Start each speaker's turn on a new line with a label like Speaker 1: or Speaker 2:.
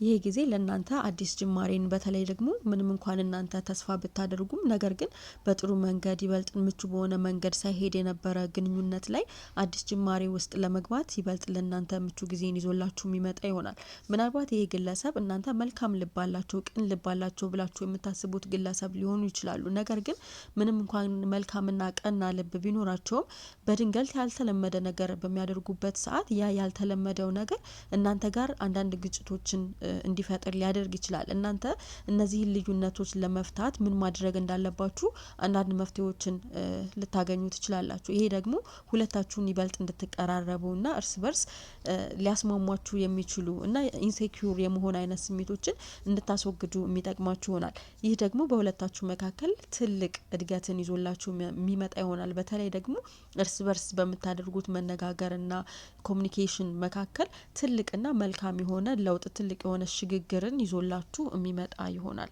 Speaker 1: ይሄ ጊዜ ለእናንተ አዲስ ጅማሬን በተለይ ደግሞ ምንም እንኳን እናንተ ተስፋ ብታደርጉም ነገር ግን በጥሩ መንገድ ይበልጥ ምቹ በሆነ መንገድ ሳይሄድ የነበረ ግንኙነት ላይ አዲስ ጅማሬ ውስጥ ለመግባት ይበልጥ ለእናንተ ምቹ ጊዜን ይዞላችሁ የሚመጣ ይሆናል። ምናልባት ይሄ ግለሰብ እናንተ መልካም ልብ አላቸው ቅን ልብ አላቸው ብላችሁ የምታስቡት ግለሰብ ሊሆኑ ይችላሉ። ነገር ግን ምንም እንኳን መልካምና ቀና ልብ ቢኖራቸውም በድንገት ያልተለመደ ነገር በሚያደርጉበት ሰዓት ያ ያልተለመደው ነገር እናንተ ጋር አንዳንድ ግጭቶችን እንዲፈጥር ሊያደርግ ይችላል። እናንተ እነዚህን ልዩነቶች ለመፍታት ምን ማድረግ እንዳለባችሁ አንዳንድ መፍትሄዎችን ልታገኙ ትችላላችሁ። ይሄ ደግሞ ሁለታችሁን ይበልጥ እንድትቀራረቡና እርስ በርስ ሊያስማሟችሁ የሚችሉ እና ኢንሴኪዩር የመሆን አይነት ስሜቶችን እንድታስወግዱ የሚጠቅማችሁ ይሆናል። ይህ ደግሞ በሁለታችሁ መካከል ትልቅ እድገትን ይዞላችሁ የሚመጣ ይሆናል። በተለይ ደግሞ እርስ በርስ በምታደርጉት መነጋገርና ኮሚኒኬሽን መካከል ትልቅና መልካም የሆነ ለውጥ ትልቅ የሆነ ሽግግርን ይዞላችሁ የሚመጣ ይሆናል።